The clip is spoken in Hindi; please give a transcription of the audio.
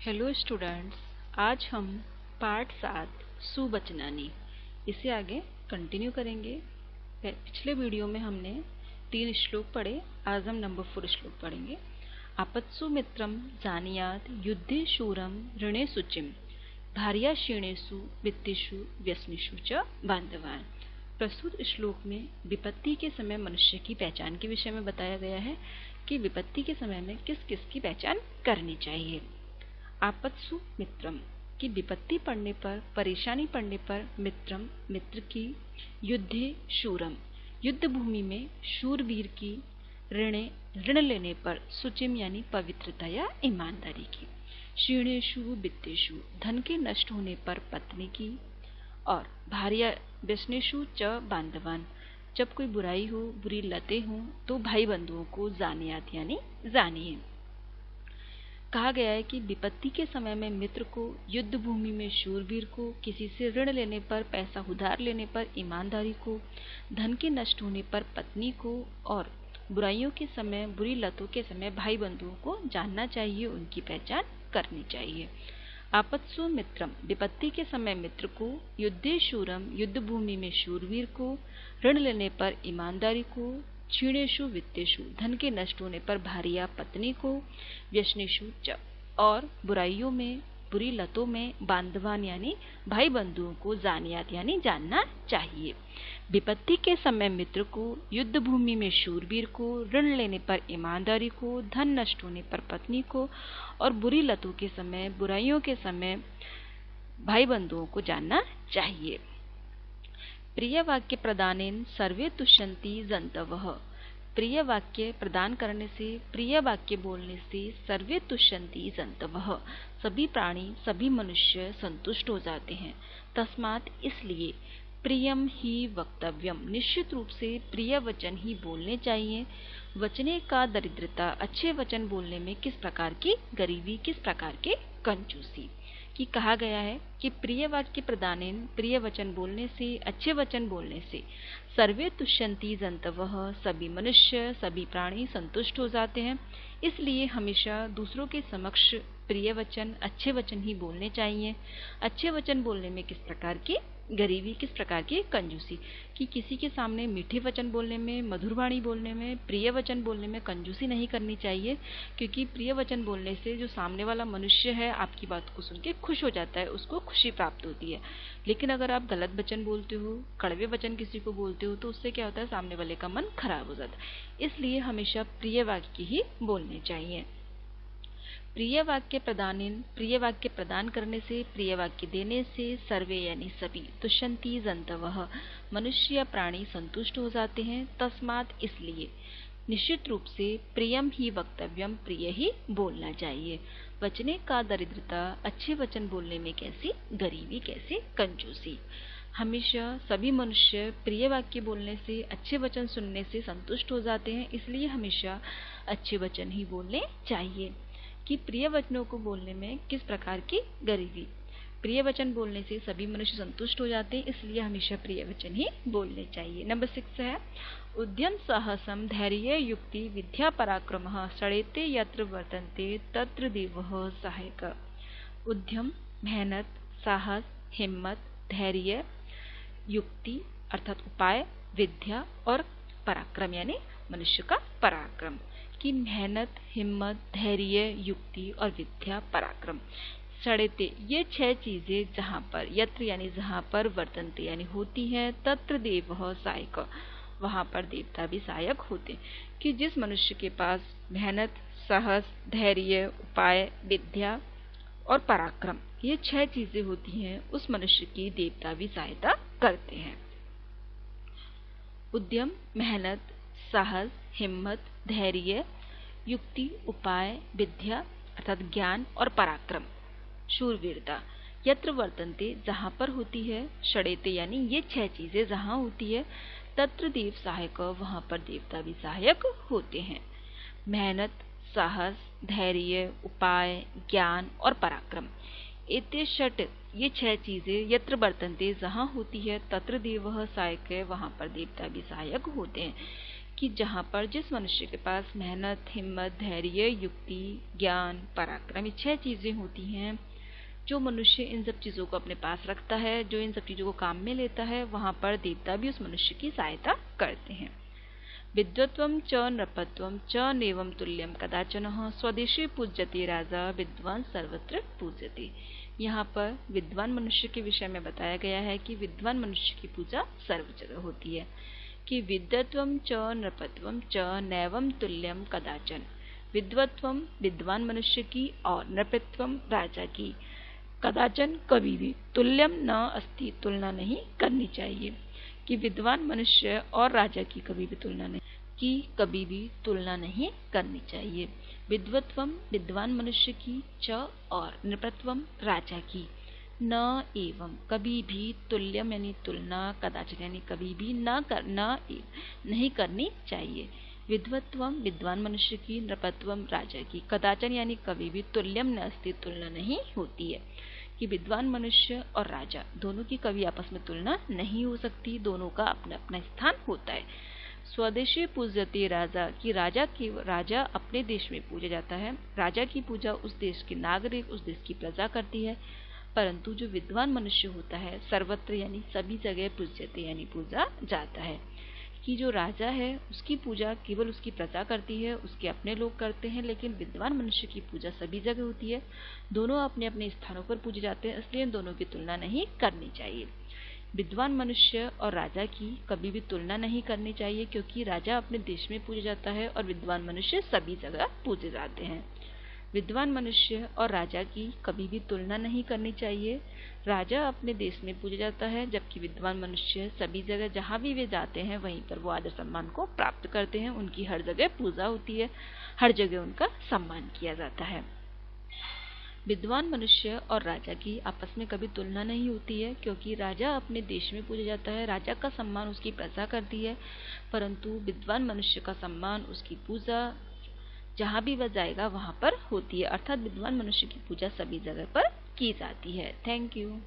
हेलो स्टूडेंट्स, आज हम पार्ट 7 सुवचनानी इसे आगे कंटिन्यू करेंगे। पिछले वीडियो में हमने 3 श्लोक पढ़े, आज हम नंबर 4 श्लोक पढ़ेंगे। आपत्सु मित्रम जानीयात युद्धे शूरम ऋणे शुचिम भार्या क्षीणेषु वित्तेषु व्यसनेषु च बांधवान। प्रस्तुत श्लोक में विपत्ति के समय मनुष्य की पहचान के विषय में बताया गया है कि विपत्ति के समय में किस किस की पहचान करनी चाहिए। आपत्सु मित्रम की विपत्ति पड़ने पर, परेशानी पड़ने पर, मित्रम मित्र की, युद्धे शूरम युद्ध भूमि में शूरवीर की, ऋणे ऋण लेने पर, शुचिम यानी पवित्रता या ईमानदारी की, क्षीणेषु वित्तेषु धन के नष्ट होने पर पत्नी की, और भार्या व्यसनेषु च बांधवान जब कोई बुराई हो, बुरी लतें हों तो भाई बंधुओं को जानियात यानी जानिए। कहा गया है कि विपत्ति के समय में मित्र को, युद्ध भूमि में शूरवीर को, किसी से ऋण लेने पर, पैसा उधार लेने पर ईमानदारी को, धन के नष्ट होने पर पत्नी को, और बुराइयों के समय, बुरी लतों के समय भाई बंधुओं को जानना चाहिए, उनकी पहचान करनी चाहिए। आपत्सु मित्रम विपत्ति के समय मित्र को, युद्धे शूरम युद्ध भूमि में शूरवीर को, ऋण लेने पर ईमानदारी को, क्षीणेषु वित्तेषु धन के नष्ट होने पर भार्या पत्नी को, व्यसनेषु च और बुराइयों में, बुरी लतों में, बांधवान यानी भाई बंधुओं को, जानियात यानी जानना चाहिए। विपत्ति के समय मित्र को, युद्ध भूमि में शूरवीर को, ऋण लेने पर ईमानदारी को, धन नष्ट होने पर पत्नी को, और बुरी लतों के समय, बुराइयों के समय भाई बंधुओं को जानना चाहिए। प्रिय वाक्य प्रदानेन सर्वे तुष्यन्ति जन्तवः। प्रिय वाक्य प्रदान करने से, प्रिय वाक्य बोलने से सर्वे तुष्यन्ति जन्तवः सभी प्राणी, सभी मनुष्य संतुष्ट हो जाते हैं। तस्मात् इसलिए प्रियम ही वक्तव्यम निश्चित रूप से प्रिय वचन ही बोलने चाहिए। वचने का दरिद्रता अच्छे वचन बोलने में किस प्रकार की गरीबी, किस प्रकार के कंजूसी कि कहा गया है कि प्रिय वाक्य प्रदानेन प्रिय वचन बोलने से, अच्छे वचन बोलने से सर्वे तुष्यन्ति जन्तवः सभी मनुष्य, सभी प्राणी संतुष्ट हो जाते हैं। इसलिए हमेशा दूसरों के समक्ष प्रिय वचन, अच्छे वचन ही बोलने चाहिए। अच्छे वचन बोलने में किस प्रकार की गरीबी, किस प्रकार की कंजूसी कि किसी के सामने मीठे वचन बोलने में, मधुर वाणी बोलने में, प्रिय वचन बोलने में कंजूसी नहीं करनी चाहिए, क्योंकि प्रिय वचन बोलने से जो सामने वाला मनुष्य है आपकी बात को सुन के खुश हो जाता है, उसको खुशी प्राप्त होती है। लेकिन अगर आप गलत वचन बोलते हो, कड़वे वचन किसी को बोलते हो तो उससे क्या होता है, सामने वाले का मन खराब हो जाता है। इसलिए हमेशा प्रिय वाक्य ही बोलने चाहिए। प्रिय वाक्य प्रदानेन प्रिय वाक्य प्रदान करने से, प्रिय वाक्य देने से सर्वे यानी सभी, तुष्यन्ति जन्तवः मनुष्य प्राणी संतुष्ट हो जाते हैं। तस्मात् इसलिए निश्चित रूप से प्रियम ही वक्तव्यम प्रिय ही बोलना चाहिए। वचने का दरिद्रता अच्छे वचन बोलने में कैसी गरीबी, कैसी कंजूसी। हमेशा सभी मनुष्य प्रिय वाक्य बोलने से, अच्छे वचन सुनने से संतुष्ट हो जाते हैं। इसलिए हमेशा अच्छे वचन ही बोलने चाहिए। कि प्रिय वचनों को बोलने में किस प्रकार की गरीबी, प्रिय वचन बोलने से सभी मनुष्य संतुष्ट हो जाते हैं, इसलिए हमेशा प्रिय वचन ही बोलने चाहिए। नंबर 6 है उद्यम साहसम धैर्य युक्ति विद्या पराक्रमः षडेते यत्र वर्तन्ते तत्र देवः सहायक। उद्यम मेहनत, साहस, हिम्मत, धैर्य, युक्ति अर्थात उपाय, विद्या और पराक्रम यानी मनुष्य का पराक्रम की मेहनत, हिम्मत, धैर्य, युक्ति और विद्या, पराक्रम। षडेते ये 6 चीजें जहाँ पर, यत्र यानी जहाँ पर, वर्तन्ते यानी होती हैं, तत्र देवः सहायक वहाँ पर देवता भी सहायक होते। कि जिस मनुष्य के पास मेहनत, साहस, धैर्य, उपाय, विद्या और पराक्रम ये 6 चीजें होती हैं, उस मनुष्य की देवता भी सहायता करते हैं। उद्यम मेहनत, साहस, हिम्मत, धैर्य, युक्ति, उपाय, विद्या अर्थात ज्ञान और पराक्रम, शूरवीरता। यत्र वर्तन्ते जहाँ पर होती है, षडेते यानी ये 6 चीजें जहाँ होती है, तत्र देव सहायक वहाँ पर देवता भी सहायक होते हैं। मेहनत, साहस, धैर्य, उपाय, ज्ञान और पराक्रम एते षट ये 6 चीजें यत्र वर्तन्ते जहाँ होती है, तत्र देवः सहायक वहाँ पर देवता भी सहायक होते हैं। कि जहाँ पर जिस मनुष्य के पास मेहनत, हिम्मत, धैर्य, युक्ति, ज्ञान, पराक्रम, ये 6 चीज़ें होती हैं, जो मनुष्य इन सब चीज़ों को अपने पास रखता है, जो इन सब चीज़ों को काम में लेता है, वहाँ पर देवता भी उस मनुष्य की सहायता करते हैं। विद्वत्वं च नृपत्वं च नेवं तुल्यं कदाचनः स्वदेशे पूज्यते राजा विद्वान सर्वत्र पूज्यते। यहाँ पर विद्वान मनुष्य के विषय में बताया गया है कि विद्वान मनुष्य की पूजा सर्व जगह होती है। कि विद्वत्वं च नृपत्वं च नैवं तुल्यं कदाचन, विद्वत्वम विद्वान मनुष्य की और नृपत्वम राजा की, कदाचन कभी भी, तुल्यम न अस्ति तुलना नहीं करनी चाहिए। कि विद्वान मनुष्य और राजा की कभी भी तुलना नहीं करनी चाहिए। विद्वत्वम विद्वान मनुष्य की, च और नृपत्वम राजा की, न एवं कभी भी, तुल्यम यानी तुलना, कदाचन यानी कभी भी, नहीं करनी चाहिए। विद्वत्वम विद्वान मनुष्य की, नृपत्वम राजा की, कदाचन यानी कभी भी, तुल्यम न अस्ति तुलना नहीं होती है। कि विद्वान मनुष्य और राजा दोनों की कभी आपस में तुलना नहीं हो सकती, दोनों का अपना अपना स्थान होता है। स्वदेशी पूज्यते राजा, कि राजा अपने देश में पूजा जाता है, राजा की पूजा उस देश के नागरिक, उस देश की प्रजा करती है। परंतु जो विद्वान मनुष्य होता है सर्वत्र यानी सभी जगह पूज्यते यानी पूजा जाता है। कि जो राजा है उसकी पूजा केवल उसकी प्रजा करती है, उसके अपने लोग करते हैं, लेकिन विद्वान मनुष्य की पूजा सभी जगह होती है। दोनों अपने अपने स्थानों पर पूजे जाते हैं, इसलिए इन दोनों की तुलना नहीं करनी चाहिए। विद्वान मनुष्य और राजा की कभी भी तुलना नहीं करनी चाहिए, क्योंकि राजा अपने देश में पूजा जाता है और विद्वान मनुष्य सभी जगह पूजे जाते हैं। विद्वान मनुष्य और राजा की कभी भी तुलना नहीं करनी चाहिए। राजा अपने देश में पूजा जाता है, जबकि विद्वान मनुष्य सभी जगह जहाँ भी वे जाते हैं वहीं पर वो आदर सम्मान को प्राप्त करते हैं, उनकी हर जगह पूजा होती है, हर जगह उनका सम्मान किया जाता है। विद्वान मनुष्य और राजा की आपस में कभी तुलना नहीं होती है, क्योंकि राजा अपने देश में पूजा जाता है, राजा का सम्मान उसकी प्रजा करती है, परंतु विद्वान मनुष्य का सम्मान, उसकी पूजा जहाँ भी वह जाएगा वहाँ पर होती है, अर्थात विद्वान मनुष्य की पूजा सभी जगह पर की जाती है। Thank you.